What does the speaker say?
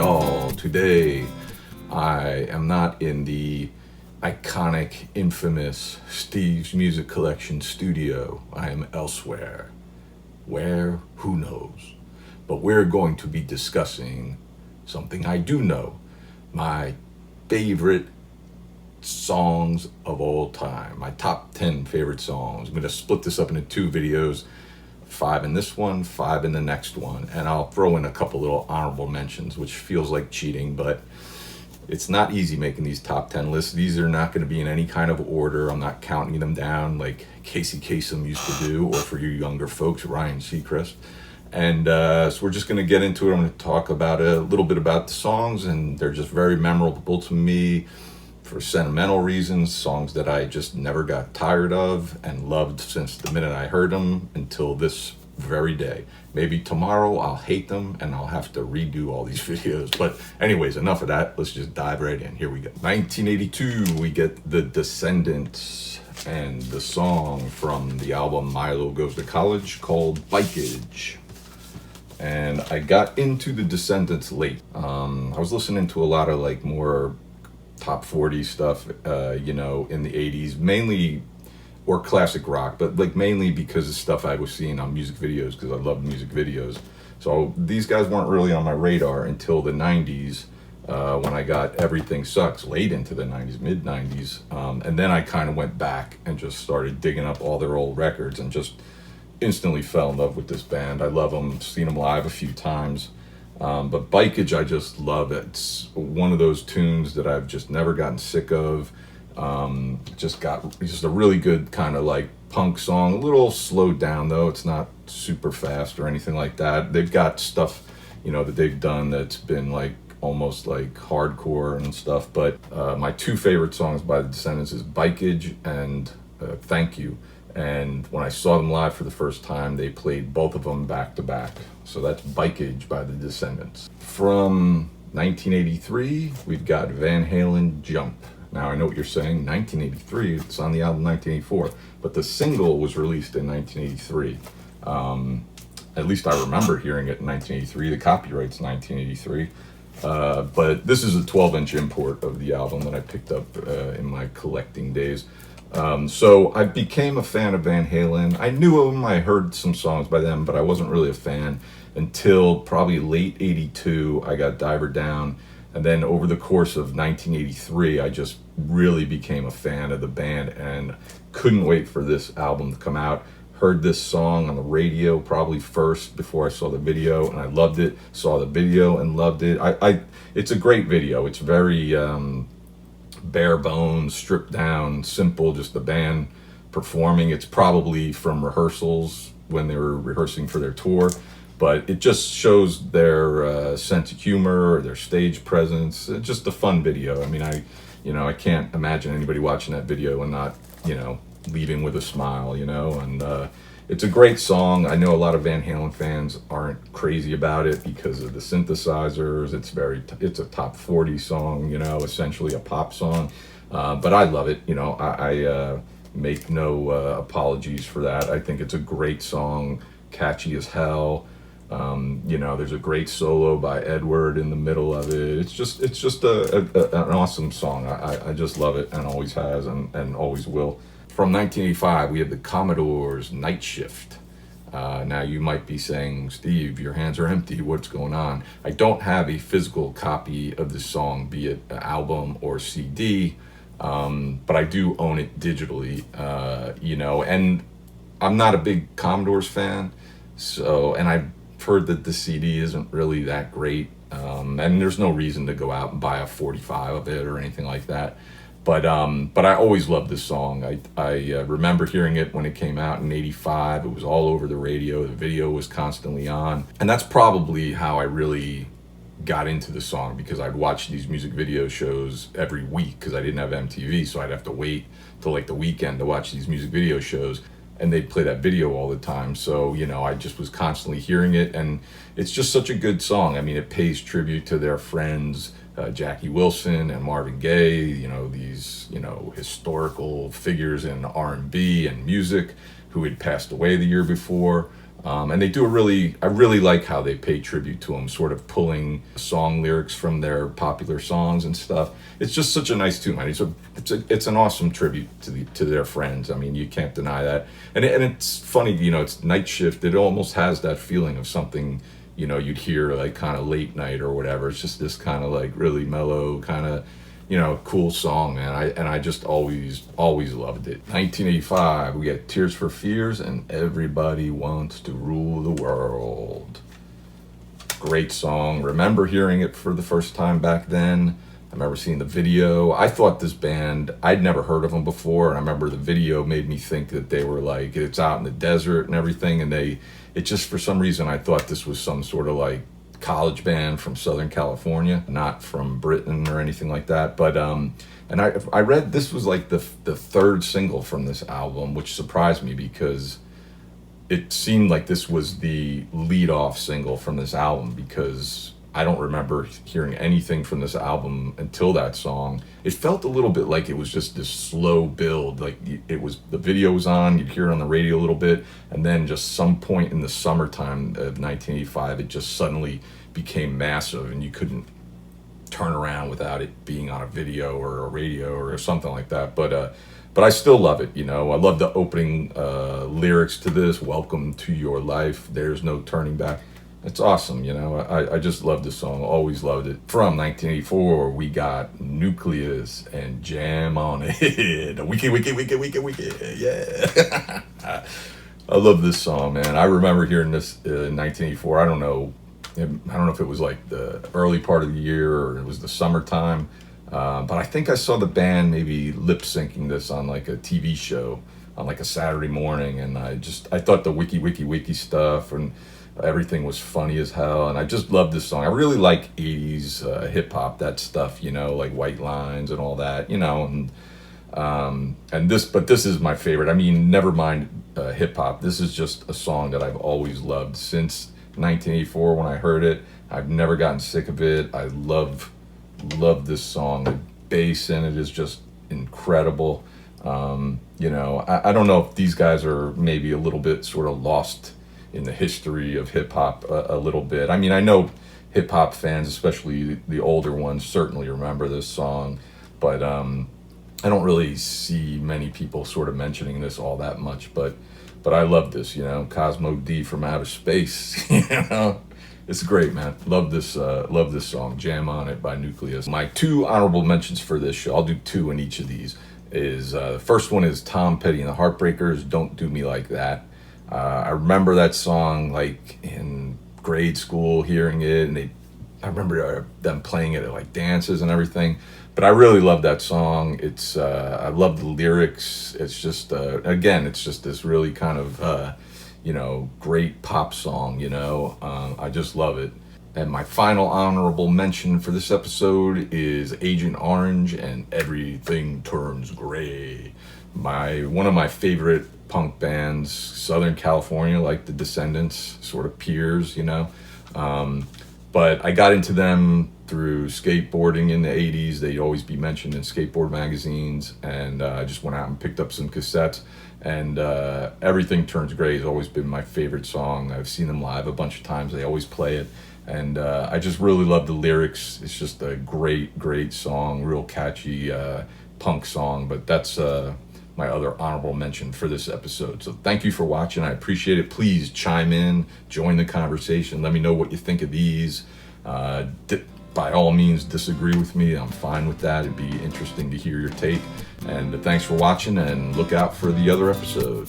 y'all. Today, I am not in the iconic, infamous Steve's Music Collection studio. I am elsewhere. Where? Who knows? But we're going to be discussing something I do know. My favorite songs of all time. My top 10 favorite songs. I'm going to split this up into two videos. 5 in this one, 5 in the next one, and I'll throw in a couple little honorable mentions, which feels like cheating, but it's not easy making these top 10 lists. These are not going to be in any kind of order. I'm not counting them down like Casey Kasem used to do, or for you younger folks, Ryan Seacrest. And so we're just going to get into it. I'm going to talk about a little bit about the songs, and they're just very memorable to me for sentimental reasons, songs that I just never got tired of and loved since the minute I heard them until this very day. Maybe tomorrow I'll hate them and I'll have to redo all these videos. But anyways, enough of that. Let's just dive right in. Here we go. 1982, we get The Descendants and the song from the album Milo Goes to College called Bikeage. And I got into The Descendants late. I was listening to a lot of like more top 40 stuff, in the 80s, mainly, or classic rock, but like mainly because of stuff I was seeing on music videos, because I love music videos. So these guys weren't really on my radar until the 90s, when I got Everything Sucks, late into the 90s, mid 90s. And then I kind of went back and just started digging up all their old records and just instantly fell in love with this band. I love them, seen them live a few times. But Bikeage, I just love it. It's one of those tunes that I've just never gotten sick of. Just a really good kind of like punk song, a little slowed down though. It's not super fast or anything like that. They've got stuff, that they've done that's been like almost like hardcore and stuff. But my two favorite songs by The Descendants is Bikeage and Thank You. And when I saw them live for the first time, they played both of them back to back. So that's Bikeage by The Descendants. From 1983, we've got Van Halen Jump. Now I know what you're saying, 1983, it's on the album 1984, but the single was released in 1983. At least I remember hearing it in 1983, the copyright's 1983. But this is a 12-inch import of the album that I picked up in my collecting days. So I became a fan of Van Halen. I knew them, I heard some songs by them, but I wasn't really a fan until probably late 82. I got Diver Down. And then over the course of 1983, I just really became a fan of the band and couldn't wait for this album to come out. Heard this song on the radio probably first before I saw the video, and I loved it. Saw the video and loved it. It's a great video. It's very bare bones, stripped down, simple, just the band performing. It's probably from rehearsals when they were rehearsing for their tour, but it just shows their sense of humor, their stage presence. It's just a fun video. I mean, I can't imagine anybody watching that video and not, leaving with a smile, and it's a great song. I know a lot of Van Halen fans aren't crazy about it because of the synthesizers. It's a top 40 song, essentially a pop song. But I love it. I make no apologies for that. I think it's a great song, catchy as hell. There's a great solo by Edward in the middle of it. It's just an awesome song. I just love it and always has and always will. From 1985, we have the Commodores' Night Shift. Now you might be saying, Steve, your hands are empty. What's going on? I don't have a physical copy of this song, be it an album or CD, but I do own it digitally, and I'm not a big Commodores fan. And I've heard that the CD isn't really that great. And there's no reason to go out and buy a 45 of it or anything like that. But I always loved this song. I remember hearing it when it came out in 85. It was all over the radio. The video was constantly on. And that's probably how I really got into the song, because I'd watch these music video shows every week because I didn't have MTV. So I'd have to wait till like the weekend to watch these music video shows. And they'd play that video all the time. So, I just was constantly hearing it. And it's just such a good song. I mean, it pays tribute to their friends, Jackie Wilson and Marvin Gaye, these, historical figures in R&B and music who had passed away the year before. And they do I really like how they pay tribute to them, sort of pulling song lyrics from their popular songs and stuff. It's just such a nice tune, man. It's an awesome tribute to their friends. I mean, you can't deny that. And it's funny, it's Night Shift. It almost has that feeling of something, you'd hear like kind of late night or whatever. It's just this kind of like really mellow kind of, cool song, man. I just always loved it. 1985, we get Tears for Fears and Everybody Wants to Rule the World. Great song. Remember hearing it for the first time back then. I remember seeing the video. I thought this band, I'd never heard of them before, and I remember the video made me think that they were like, it's out in the desert and everything, and it just, for some reason, I thought this was some sort of like college band from Southern California, not from Britain or anything like that. But and I read this was like the third single from this album, which surprised me because it seemed like this was the lead-off single from this album, because I don't remember hearing anything from this album until that song. It felt a little bit like it was just this slow build. Like the video was on, you'd hear it on the radio a little bit, and then just some point in the summertime of 1985, it just suddenly became massive, and you couldn't turn around without it being on a video or a radio or something like that. But I still love it. I love the opening lyrics to this. Welcome to your life. There's no turning back. It's awesome, I just love this song, always loved it. From 1984, we got Nucleus and Jam on It. Wiki, yeah. I love this song, man. I remember hearing this in 1984. I don't know if it was like the early part of the year or it was the summertime, but I think I saw the band maybe lip syncing this on like a TV show on like a Saturday morning, and I thought the wiki stuff and everything was funny as hell, and I just love this song. I really like 80s hip-hop, that stuff, like White Lines and all that, and this is my favorite. I mean, never mind hip-hop. This is just a song that I've always loved since 1984 when I heard it. I've never gotten sick of it. I love this song. The bass in it is just incredible. I don't know if these guys are maybe a little bit sort of lost in the history of hip-hop a little bit. I mean, I know hip-hop fans, especially the older ones, certainly remember this song, but I don't really see many people sort of mentioning this all that much, but I love this, Cosmo D from Outer Space, It's great, man. Love this song, Jam on It by Nucleus. My two honorable mentions for this show, I'll do two in each of these, is the first one is Tom Petty and the Heartbreakers, Don't Do Me Like That. I remember that song like in grade school, hearing it, and I remember them playing it at like dances and everything. But I really love that song. It's I love the lyrics. It's just again, it's just this really kind of great pop song. I just love it. And my final honorable mention for this episode is Agent Orange and Everything Turns Gray. One of my favorite punk bands, Southern California, like the Descendants, sort of peers, but I got into them through skateboarding in the 80s. They'd always be mentioned in skateboard magazines, and I just went out and picked up some cassettes, and Everything Turns Gray has always been my favorite song. I've seen them live a bunch of times. They always play it, and I just really love the lyrics. It's just a great song, real catchy punk song, but that's my other honorable mention for this episode. So thank you for watching. I appreciate it. Please chime in, join the conversation. Let me know what you think of these. By all means, disagree with me. I'm fine with that. It'd be interesting to hear your take. And thanks for watching, and look out for the other episode.